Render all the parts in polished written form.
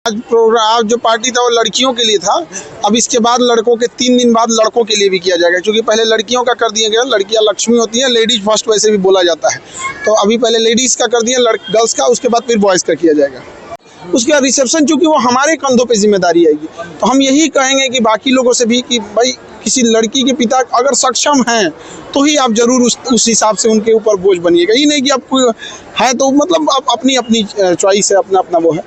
आज प्रोग्राम जो पार्टी था वो लड़कियों के लिए था। अब इसके बाद लड़कों के 3 दिन बाद लड़कों के लिए भी किया जाएगा, क्योंकि पहले लड़कियों का कर दिया गया। लड़कियां लक्ष्मी होती हैं, लेडीज फर्स्ट वैसे भी बोला जाता है। तो अभी पहले लेडीज़ का कर दिया, गर्ल्स का, उसके बाद फिर बॉयज़ का किया जाएगा। उसका रिसेप्शन चूँकि वो हमारे कंधों पे जिम्मेदारी आएगी, तो हम यही कहेंगे कि बाकी लोगों से भी कि भाई किसी लड़की के पिता अगर सक्षम हैं तो ही आप जरूर उस हिसाब से उनके ऊपर बोझ बनिएगा। ये नहीं कि आपको है तो मतलब आप अपनी चॉइस है, अपना वो है।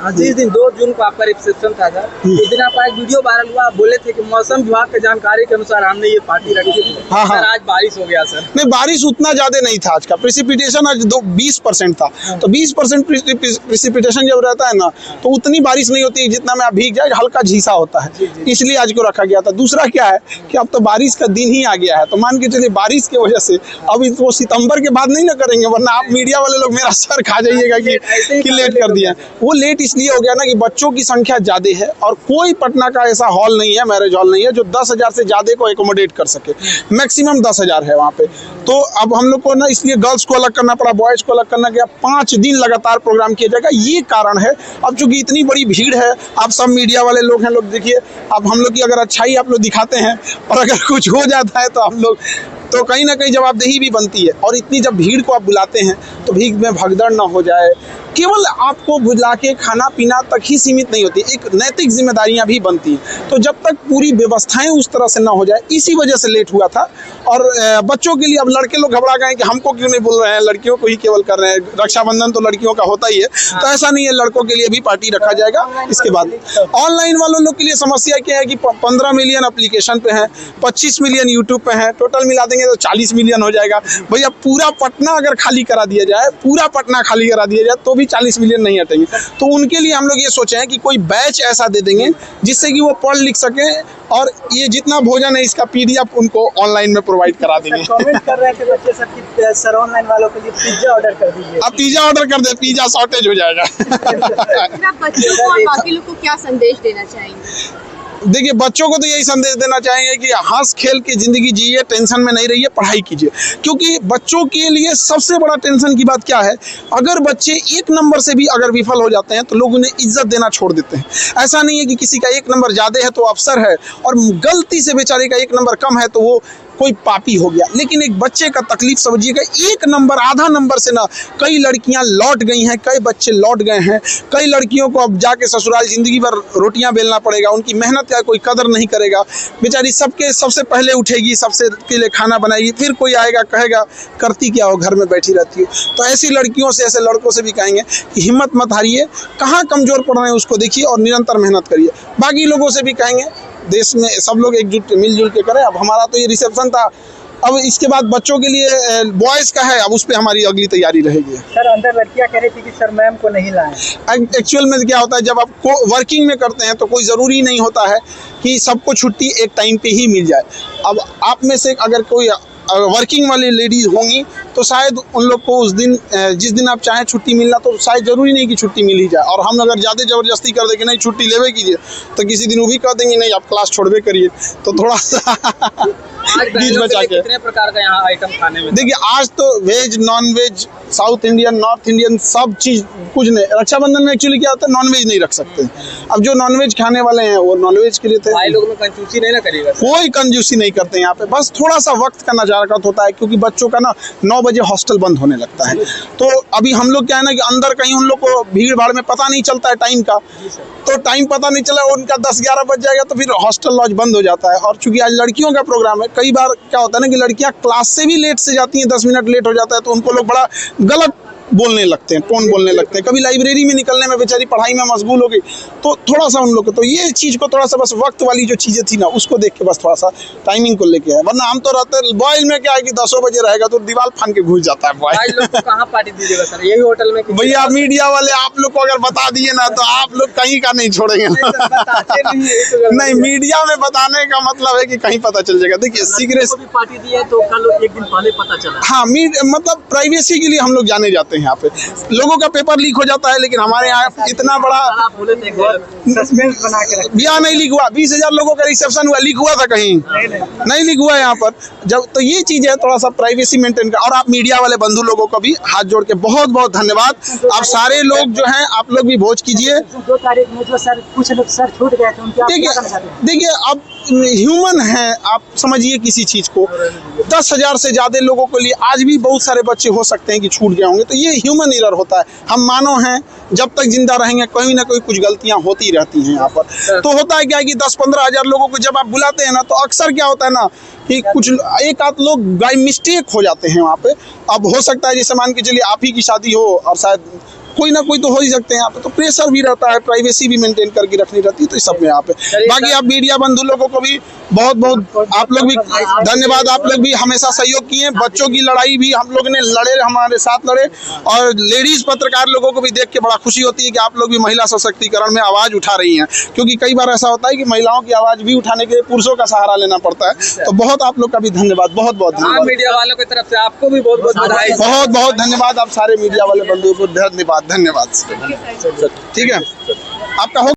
जिस दिन 2 जून को आपका रिसेप्शन था सर, उस दिन आपका एक वीडियो वायरल हुआ, आप बोले थे कि मौसम विभाग की जानकारी के अनुसार हमने ये पार्टी रखी थी। हाँ। सर आज बारिश हो गया सर। नहीं, बारिश उतना ज़्यादा नहीं था। आज का प्रेसिपिटेशन आज 20% था। तो 20% प्रेसिपिटेशन जब रहता है ना तो उतनी बारिश नहीं होती जितना में आप भीग जाए, हल्का झीसा होता है, इसलिए आज को रखा गया था। दूसरा क्या है कि अब तो बारिश का दिन ही आ गया है, तो मान के चलिए बारिश की वजह से अब वो सितंबर के बाद नहीं ना करेंगे, वरना आप मीडिया वाले लोग मेरा सर खा जाइएगा कि लेट कर दिया। वो लेट इसलिए हो गया ना कि बच्चों की संख्या ज़्यादा है और कोई पटना का ऐसा हॉल नहीं है, मैरिज हॉल नहीं है जो 10,000 से ज़्यादा को एकोमोडेट कर सके। मैक्सिमम 10,000 है वहाँ पे। तो अब हम लोग को ना इसलिए गर्ल्स को अलग करना पड़ा, बॉयज़ को अलग करना गया। 5 दिन लगातार प्रोग्राम किया जाएगा, ये कारण है। अब चूंकि इतनी बड़ी भीड़ है, आप सब मीडिया वाले लोग हैं, लोग देखिए, अब हम लोग की अगर अच्छाई आप लोग दिखाते हैं और अगर कुछ हो जाता है तो हम लोग तो कहीं ना कहीं जवाबदेही भी बनती है। और इतनी जब भीड़ को आप बुलाते हैं तो भीड़ में भगदड़ ना हो जाए। केवल आपको बुला के खाना पीना तक ही सीमित नहीं होती, एक नैतिक जिम्मेदारियां भी बनती हैं। तो जब तक पूरी व्यवस्थाएं उस तरह से ना हो जाए, इसी वजह से लेट हुआ था। और बच्चों के लिए अब लड़के लोग घबरा गए कि हमको क्यों नहीं बोल रहे हैं, लड़कियों को ही केवल कर रहे हैं। रक्षाबंधन तो लड़कियों का होता ही है, तो ऐसा नहीं है, लड़कों के लिए भी पार्टी रखा जाएगा। इसके बाद ऑनलाइन वालों लोग के लिए समस्या क्या है कि 15 मिलियन एप्लीकेशन पे हैं, 25 मिलियन यूट्यूब पे हैं, टोटल मिला देंगे तो 40 मिलियन हो जाएगा। भैया पूरा पटना अगर खाली करा दिया जाए, पूरा पटना खाली करा दिया जाए तो भी 40 मिलियन नहीं हटेंगे। तो उनके लिए हम लोग ये सोचे हैं कि कोई बैच ऐसा दे देंगे जिससे कि वो पढ़ लिख सकें, और ये जितना भोजन है इसका PDF उनको ऑनलाइन में प्रोवाइड करा देंगे। कमेंट कर रहे थे बच्चे सब कि सर ऑनलाइन वालों के लिए पिज्जा ऑर्डर कर दीजिए। अब पिज्जा ऑर्डर कर दे, पिज्जा शॉर्टेज हो जाएगा। आप बच्चों को और बाकी लोग को क्या संदेश देना चाहेंगे? देखिए, बच्चों को तो यही संदेश देना चाहेंगे कि हंस खेल के ज़िंदगी जिए, टेंशन में नहीं रहिए, पढ़ाई कीजिए। क्योंकि बच्चों के लिए सबसे बड़ा टेंशन की बात क्या है, अगर बच्चे 1 नंबर से भी अगर विफल हो जाते हैं तो लोग उन्हें इज्जत देना छोड़ देते हैं। ऐसा नहीं है कि किसी का 1 नंबर ज़्यादा है तो अफसर है, और गलती से बेचारे का 1 नंबर कम है तो वो कोई पापी हो गया। लेकिन एक बच्चे का तकलीफ समझिएगा, 1 नंबर, आधा नंबर से ना कई लड़कियां लौट गई हैं, कई बच्चे लौट गए हैं। कई लड़कियों को अब जाके ससुराल ज़िंदगी भर रोटियां बेलना पड़ेगा, उनकी मेहनत का कोई कदर नहीं करेगा। बेचारी सबसे पहले उठेगी, सबसे के लिए खाना बनाएगी, फिर कोई आएगा कहेगा करती क्या हो, घर में बैठी रहती हो। तो ऐसी लड़कियों से, ऐसे लड़कों से भी कहेंगे कि हिम्मत मत हारिए, कहाँ कमज़ोर पड़ रहे हैं उसको देखिए और निरंतर मेहनत करिए। बाकी लोगों से भी कहेंगे देश में सब लोग एकजुट मिलजुल के करें। अब हमारा तो ये रिसेप्शन था, अब इसके बाद बच्चों के लिए बॉयज़ का है, अब उस पर हमारी अगली तैयारी रहेगी। सर अंदर लड़कियां कह रही थी कि सर मैम को नहीं लाएं। एक्चुअल में क्या होता है, जब आप वर्किंग में करते हैं तो कोई ज़रूरी नहीं होता है कि सबको छुट्टी एक टाइम पे ही मिल जाए। अब आप में से अगर कोई वर्किंग वाली लेडीज़ होंगी तो शायद उन लोग को उस दिन, जिस दिन आप चाहें छुट्टी मिलना, तो शायद ज़रूरी नहीं कि छुट्टी मिल ही जाए। और हम अगर ज़्यादा ज़बरदस्ती कर दें कि नहीं छुट्टी लेवे कीजिए, तो किसी दिन वो भी कह देंगे नहीं आप क्लास छोड़वे करिए। तो थोड़ा सा बीच बचा के। कितने प्रकार का यहाँ आइटम खाने में? देखिए, आज तो veg, non veg, South Indian, North Indian, सब चीज़ कुछ नहीं। रक्षाबंधन में एक्चुअली क्या होता है, नॉन वेज नहीं रख सकते। अब जो नॉन वेज खाने वाले हैं वो नॉन वेज के लिए थे। भाई लोग में कंजूसी नहीं ना करिएगा? कोई कंजूसी नहीं करते यहाँ पे, बस थोड़ा सा वक्त का नजारत होता है, क्योंकि बच्चों का ना 9 बजे हॉस्टल बंद होने लगता है। तो अभी हम लोग क्या है ना कि अंदर कहीं उन लोग को भीड़ भाड़ में पता नहीं चलता है टाइम का, तो टाइम पता नहीं चला, उनका 10-11 बज जाएगा तो फिर हॉस्टल लॉज बंद हो जाता है। और चूंकि आज लड़कियों का प्रोग्राम है, कई बार क्या होता है ना कि लड़कियां क्लास से भी लेट से जाती हैं, 10 मिनट लेट हो जाता है तो उनको लोग बड़ा गलत बोलने लगते हैं, टोन बोलने लगते हैं। कभी लाइब्रेरी में निकलने में बेचारी पढ़ाई में मशगूल हो गई, तो थोड़ा सा उन लोग को तो ये चीज़ को थोड़ा सा बस वक्त वाली जो चीज़ें थी ना उसको देख के बस थोड़ा सा टाइमिंग को लेके है। वरना हम तो रहते बॉयल में क्या है कि 10 बजे रहेगा तो दीवार फान के घुस जाता है बॉयल। लोग कहाँ पार्टी दीजिएगा सर, यही होटल में? भैया मीडिया वाले आप लोग को अगर बता दिए ना तो आप लोग कहीं का नहीं छोड़ेंगे। नहीं, मीडिया में बताने का मतलब है कि कहीं पता चल जाएगा। देखिए, सीक्रेट पार्टी दी है तो कल 1 दिन पहले पता चला। हाँ, मतलब प्राइवेसी के लिए हम लोग जाने जाते हैं। हैं यहाँ पे। लोगों का पेपर लीक हो जाता है, लेकिन हमारे यहाँ इतना बड़ा आप बोले थे सस्पेंस बना के रखा। यहाँ नहीं लीक हुआ। 20,000 लोगों का रिसेप्शन हुआ, लीक हुआ था कहीं? नहीं लीक हुआ यहाँ पर। जब तो ये चीज़ है, थोड़ा सा प्राइवेसी मेंटेन कर। और आप मीडिया वाले बंधु लोगों को भी हाथ जोड़ के बहुत बहुत धन्यवाद। आप सारे लोग जो हैं, आप लोग भी भोज कीजिए। 2 तारीख में जो सर कुछ लोग सर छूट गए थे, उनके आप क्या कहना चाहते हैं? देखिए अब ह्यूमन है, आप समझिए किसी चीज़ को। 10,000 से ज़्यादा लोगों के लिए आज भी बहुत सारे बच्चे हो सकते हैं कि छूट गए होंगे, तो ये ह्यूमन एरर होता है। हम मानव हैं, जब तक जिंदा रहेंगे कोई ना कोई कुछ गलतियां होती रहती हैं यहाँ पर। तो होता है क्या है कि 10-15 हज़ार लोगों को जब आप बुलाते हैं ना, तो अक्सर क्या होता है ना कि कुछ एक आध लोग बाय मिस्टेक हो जाते हैं वहाँ पे। अब हो सकता है जैसे मान के चलिए आप ही की शादी हो और शायद कोई ना कोई तो हो ही सकते हैं यहाँ पे, तो प्रेशर भी रहता है, प्राइवेसी भी मेंटेन करके रखनी रहती है, तो इस सब में यहाँ पे। बाकी आप मीडिया बंधु लोगों को भी बहुत बहुत आप लोग भी धन्यवाद। आप लोग भी हमेशा सहयोग किए। बच्चों की लड़ाई भी हम लोग ने लड़े, हमारे साथ लड़े। और लेडीज पत्रकार लोगों को भी देख के बड़ा खुशी होती है कि आप लोग भी महिला सशक्तिकरण में आवाज़ उठा रही हैं, क्योंकि कई बार ऐसा होता है कि महिलाओं की आवाज़ भी उठाने के लिए पुरुषों का सहारा लेना पड़ता है। तो बहुत आप लोग का भी धन्यवाद, बहुत बहुत धन्यवाद। मीडिया वालों की तरफ से आपको भी बहुत बहुत बधाई। बहुत बहुत धन्यवाद। आप सारे मीडिया वाले बंधुओं को धन्यवाद, धन्यवाद। ठीक है, आपका हो